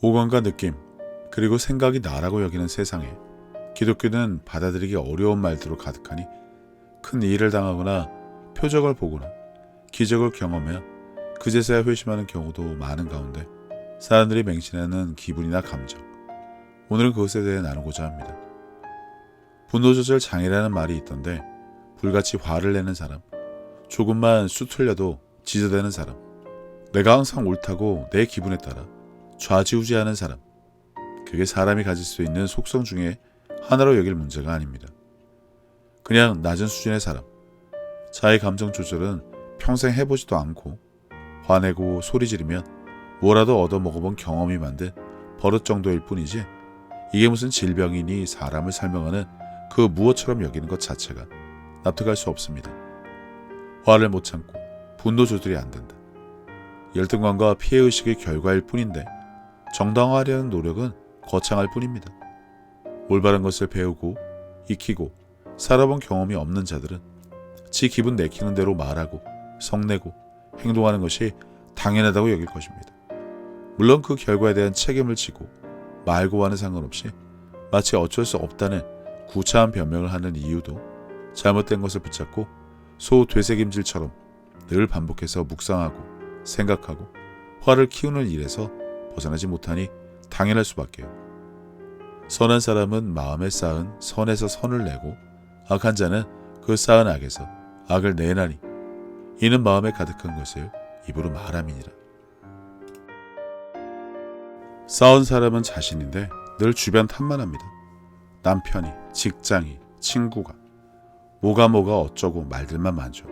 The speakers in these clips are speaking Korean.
오감과 느낌, 그리고 생각이 나라고 여기는 세상에 기독교는 받아들이기 어려운 말들로 가득하니 큰 일을 당하거나 표적을 보거나 기적을 경험해 그제서야 회심하는 경우도 많은 가운데 사람들이 맹신하는 기분이나 감정, 오늘은 그것에 대해 나누고자 합니다. 분노조절 장애라는 말이 있던데 불같이 화를 내는 사람, 조금만 수틀려도 지저대는 사람, 내가 항상 옳다고 내 기분에 따라 좌지우지하는 사람, 그게 사람이 가질 수 있는 속성 중에 하나로 여길 문제가 아닙니다. 그냥 낮은 수준의 사람, 자의 감정 조절은 평생 해보지도 않고 화내고 소리 지르면 뭐라도 얻어먹어본 경험이 만든 버릇 정도일 뿐이지 이게 무슨 질병이니 사람을 설명하는 그 무엇처럼 여기는 것 자체가 납득할 수 없습니다. 화를 못 참고 분노 조절이 안 된다. 열등감과 피해의식의 결과일 뿐인데 정당화하려는 노력은 거창할 뿐입니다. 올바른 것을 배우고 익히고 살아본 경험이 없는 자들은 지 기분 내키는 대로 말하고 성내고 행동하는 것이 당연하다고 여길 것입니다. 물론 그 결과에 대한 책임을 지고 말고와는 상관없이 마치 어쩔 수 없다는 구차한 변명을 하는 이유도 잘못된 것을 붙잡고 소 되새김질처럼 늘 반복해서 묵상하고 생각하고 화를 키우는 일에서 벗어나지 못하니 당연할 수밖에요. 선한 사람은 마음에 쌓은 선에서 선을 내고 악한 자는 그 쌓은 악에서 악을 내나니 이는 마음에 가득한 것을 입으로 말함이니라. 싸운 사람은 자신인데 늘 주변 탓만 합니다. 남편이, 직장이, 친구가 뭐가 어쩌고 말들만 많죠.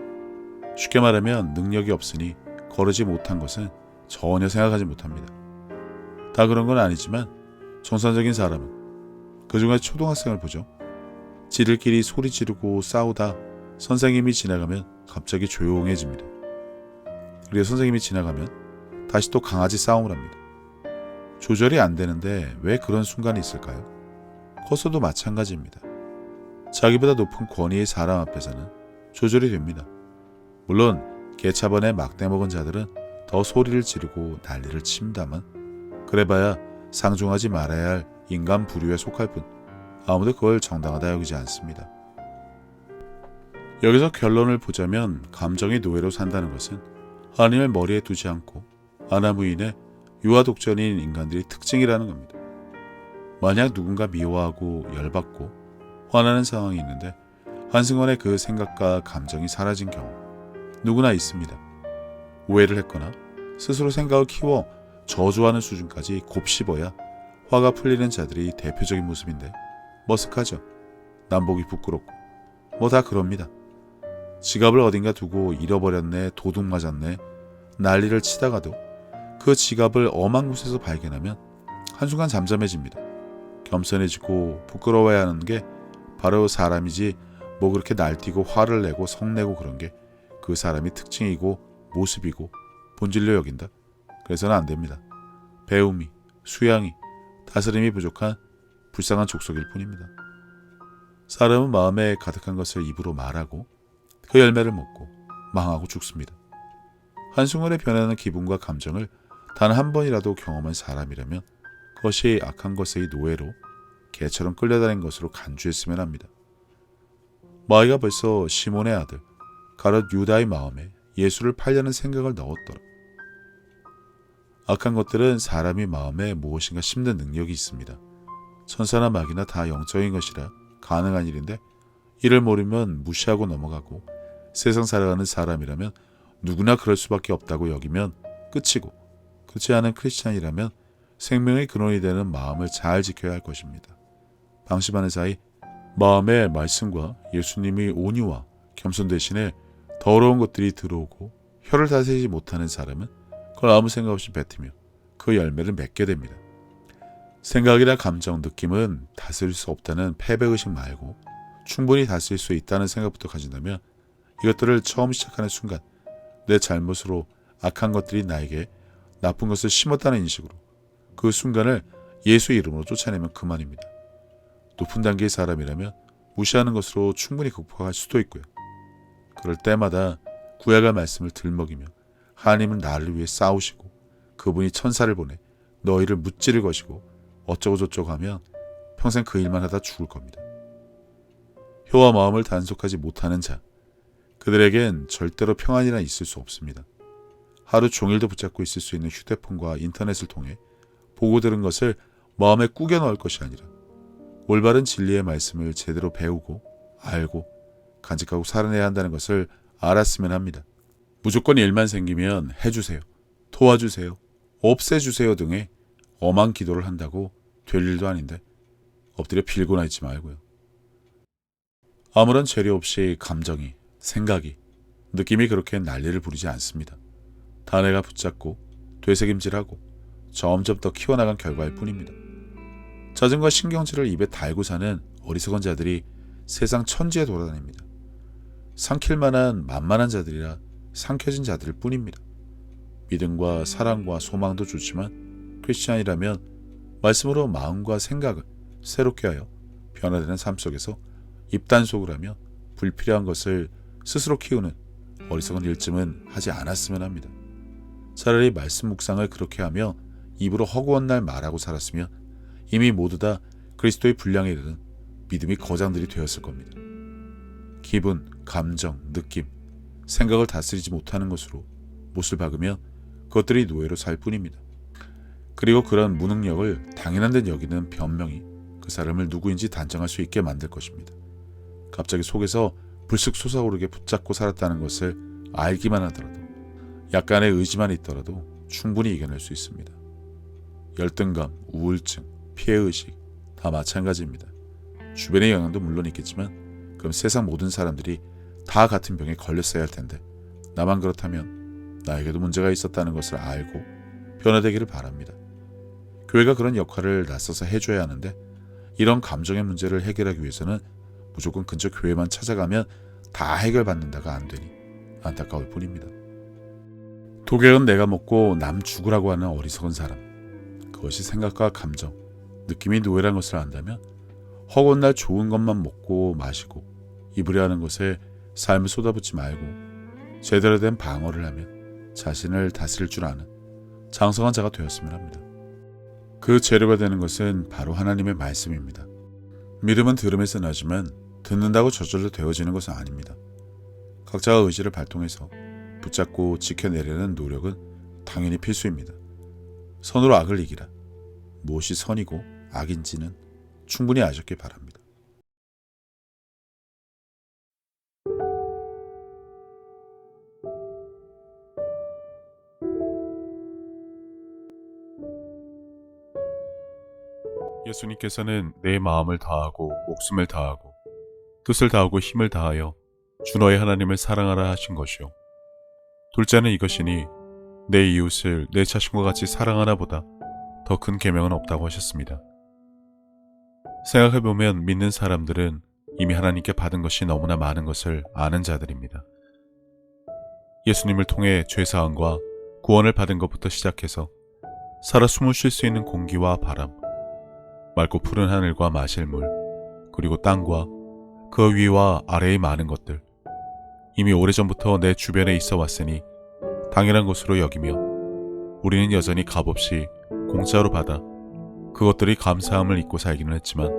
쉽게 말하면 능력이 없으니 거르지 못한 것은 전혀 생각하지 못합니다. 다 그런 건 아니지만 정상적인 사람은 그중에 초등학생을 보죠. 지들끼리 소리 지르고 싸우다 선생님이 지나가면 갑자기 조용해집니다. 그리고 선생님이 지나가면 다시 또 강아지 싸움을 합니다. 조절이 안 되는데 왜 그런 순간이 있을까요? 컸어도 마찬가지입니다. 자기보다 높은 권위의 사람 앞에서는 조절이 됩니다. 물론 개차반에 막대 먹은 자들은 더 소리를 지르고 난리를 칩니다만 그래봐야 상종하지 말아야 할 인간 부류에 속할 뿐 아무도 그걸 정당하다 여기지 않습니다. 여기서 결론을 보자면 감정의 노예로 산다는 것은 하나님을 머리에 두지 않고 아나무인의 유아독전인 인간들의 특징이라는 겁니다. 만약 누군가 미워하고 열받고 화나는 상황이 있는데 한순간에 그 생각과 감정이 사라진 경우 누구나 있습니다. 오해를 했거나 스스로 생각을 키워 저주하는 수준까지 곱씹어야 화가 풀리는 자들이 대표적인 모습인데 머쓱하죠. 남보기 부끄럽고 뭐 다 그럽니다. 지갑을 어딘가 두고 잃어버렸네, 도둑 맞았네, 난리를 치다가도 그 지갑을 엄한 곳에서 발견하면 한순간 잠잠해집니다. 겸손해지고 부끄러워야 하는 게 바로 사람이지 뭐 그렇게 날뛰고 화를 내고 성내고 그런 게 그 사람이 특징이고 모습이고 본질로 여긴다. 그래서는 안 됩니다. 배움이, 수양이, 다스림이 부족한 불쌍한 족속일 뿐입니다. 사람은 마음에 가득한 것을 입으로 말하고 그 열매를 먹고 망하고 죽습니다. 한순간에 변하는 기분과 감정을 단 한 번이라도 경험한 사람이라면 그것이 악한 것의 노예로 개처럼 끌려다닌 것으로 간주했으면 합니다. 마귀가 벌써 시몬의 아들 가롯 유다의 마음에 예수를 팔려는 생각을 넣었더라. 악한 것들은 사람의 마음에 무엇인가 심는 능력이 있습니다. 천사나 마귀나 다 영적인 것이라 가능한 일인데 이를 모르면 무시하고 넘어가고 세상 살아가는 사람이라면 누구나 그럴 수밖에 없다고 여기면 끝이고 그렇지 않은 크리스찬이라면 생명의 근원이 되는 마음을 잘 지켜야 할 것입니다. 방심하는 사이 마음의 말씀과 예수님의 온유와 겸손 대신에 더러운 것들이 들어오고 혀를 다스리지 못하는 사람은 그걸 아무 생각 없이 뱉으며 그 열매를 맺게 됩니다. 생각이나 감정, 느낌은 다스릴 수 없다는 패배의식 말고 충분히 다스릴 수 있다는 생각부터 가진다면 이것들을 처음 시작하는 순간 내 잘못으로 악한 것들이 나에게 나쁜 것을 심었다는 인식으로 그 순간을 예수 이름으로 쫓아내면 그만입니다. 높은 단계의 사람이라면 무시하는 것으로 충분히 극복할 수도 있고요. 그럴 때마다 구약의 말씀을 들먹이며 하나님은 나를 위해 싸우시고 그분이 천사를 보내 너희를 무찌를 것이고 어쩌고 저쩌고 하면 평생 그 일만 하다 죽을 겁니다. 혀와 마음을 단속하지 못하는 자, 그들에겐 절대로 평안이란 있을 수 없습니다. 하루 종일도 붙잡고 있을 수 있는 휴대폰과 인터넷을 통해 보고 들은 것을 마음에 꾸겨 넣을 것이 아니라 올바른 진리의 말씀을 제대로 배우고 알고 간직하고 살아내야 한다는 것을 알았으면 합니다. 무조건 일만 생기면 해주세요, 도와주세요, 없애주세요 등의 엄한 기도를 한다고 될 일도 아닌데 엎드려 빌고나 있지 말고요. 아무런 재료 없이 감정이, 생각이, 느낌이 그렇게 난리를 부리지 않습니다. 다 내가 붙잡고 되새김질하고 점점 더 키워나간 결과일 뿐입니다. 짜증과 신경질을 입에 달고 사는 어리석은 자들이 세상 천지에 돌아다닙니다. 삼킬 만한 만만한 자들이라 삼켜진 자들일 뿐입니다. 믿음과 사랑과 소망도 좋지만 크리스찬이라면 말씀으로 마음과 생각을 새롭게 하여 변화되는 삶 속에서 입단속을 하며 불필요한 것을 스스로 키우는 어리석은 일쯤은 하지 않았으면 합니다. 차라리 말씀 묵상을 그렇게 하며 입으로 허구한 날 말하고 살았으면 이미 모두 다 그리스도의 분량에 이르는 믿음의 거장들이 되었을 겁니다. 기분, 감정, 느낌, 생각을 다스리지 못하는 것으로 못을 박으면 그것들이 노예로 살 뿐입니다. 그리고 그런 무능력을 당연한 듯 여기는 변명이 그 사람을 누구인지 단정할 수 있게 만들 것입니다. 갑자기 속에서 불쑥 솟아오르게 붙잡고 살았다는 것을 알기만 하더라도 약간의 의지만 있더라도 충분히 이겨낼 수 있습니다. 열등감, 우울증, 피해의식 다 마찬가지입니다. 주변의 영향도 물론 있겠지만 그럼 세상 모든 사람들이 다 같은 병에 걸렸어야 할 텐데 나만 그렇다면 나에게도 문제가 있었다는 것을 알고 변화되기를 바랍니다. 교회가 그런 역할을 나서서 해줘야 하는데 이런 감정의 문제를 해결하기 위해서는 무조건 근처 교회만 찾아가면 다 해결받는다가 안 되니 안타까울 뿐입니다. 독약은 내가 먹고 남 죽으라고 하는 어리석은 사람, 그것이 생각과 감정, 느낌이 노예란 것을 안다면 허구한 날 좋은 것만 먹고 마시고 입으려 하는 것에 삶을 쏟아붓지 말고 제대로 된 방어를 하면 자신을 다스릴 줄 아는 장성한 자가 되었으면 합니다. 그 재료가 되는 것은 바로 하나님의 말씀입니다. 믿음은 들음에서 나지만 듣는다고 저절로 되어지는 것은 아닙니다. 각자가 의지를 발동해서 붙잡고 지켜내려는 노력은 당연히 필수입니다. 선으로 악을 이기라. 무엇이 선이고 악인지는 충분히 아셨길 바랍니다. 예수님께서는 내 마음을 다하고 목숨을 다하고 뜻을 다하고 힘을 다하여 주 너의 하나님을 사랑하라 하신 것이요. 둘째는 이것이니 내 이웃을 내 자신과 같이 사랑하나 보다 더 큰 계명은 없다고 하셨습니다. 생각해보면 믿는 사람들은 이미 하나님께 받은 것이 너무나 많은 것을 아는 자들입니다. 예수님을 통해 죄사함과 구원을 받은 것부터 시작해서 살아 숨을 쉴 수 있는 공기와 바람, 맑고 푸른 하늘과 마실 물, 그리고 땅과 그 위와 아래의 많은 것들, 이미 오래전부터 내 주변에 있어 왔으니 당연한 것으로 여기며 우리는 여전히 값없이 공짜로 받아 그것들이 감사함을 잊고 살기는 했지만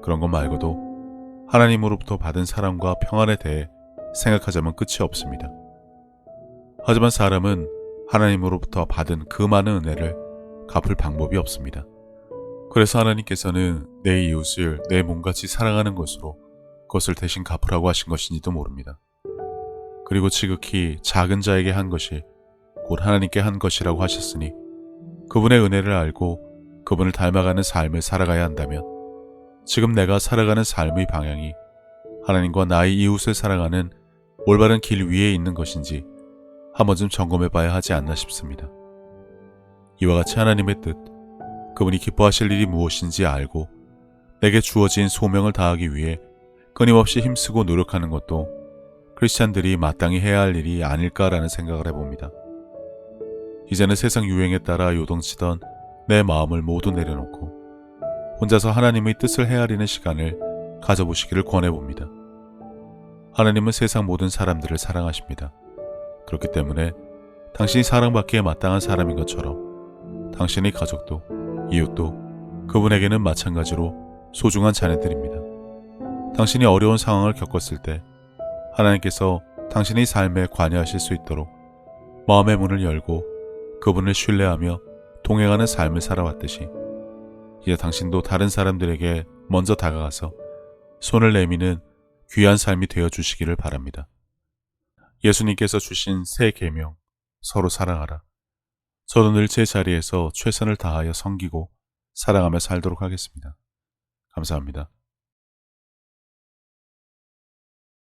그런 것 말고도 하나님으로부터 받은 사랑과 평안에 대해 생각하자면 끝이 없습니다. 하지만 사람은 하나님으로부터 받은 그 많은 은혜를 갚을 방법이 없습니다. 그래서 하나님께서는 내 이웃을 내 몸같이 사랑하는 것으로 그것을 대신 갚으라고 하신 것인지도 모릅니다. 그리고 지극히 작은 자에게 한 것이 곧 하나님께 한 것이라고 하셨으니 그분의 은혜를 알고 그분을 닮아가는 삶을 살아가야 한다면 지금 내가 살아가는 삶의 방향이 하나님과 나의 이웃을 사랑하는 올바른 길 위에 있는 것인지 한 번쯤 점검해 봐야 하지 않나 싶습니다. 이와 같이 하나님의 뜻, 그분이 기뻐하실 일이 무엇인지 알고 내게 주어진 소명을 다하기 위해 끊임없이 힘쓰고 노력하는 것도 크리스찬들이 마땅히 해야 할 일이 아닐까라는 생각을 해봅니다. 이제는 세상 유행에 따라 요동치던 내 마음을 모두 내려놓고 혼자서 하나님의 뜻을 헤아리는 시간을 가져보시기를 권해봅니다. 하나님은 세상 모든 사람들을 사랑하십니다. 그렇기 때문에 당신이 사랑받기에 마땅한 사람인 것처럼 당신의 가족도 이웃도 그분에게는 마찬가지로 소중한 자녀들입니다. 당신이 어려운 상황을 겪었을 때 하나님께서 당신의 삶에 관여하실 수 있도록 마음의 문을 열고 그분을 신뢰하며 동행하는 삶을 살아왔듯이 이제 당신도 다른 사람들에게 먼저 다가가서 손을 내미는 귀한 삶이 되어주시기를 바랍니다. 예수님께서 주신 새 계명, 서로 사랑하라. 저도 늘 제 자리에서 최선을 다하여 섬기고 사랑하며 살도록 하겠습니다. 감사합니다.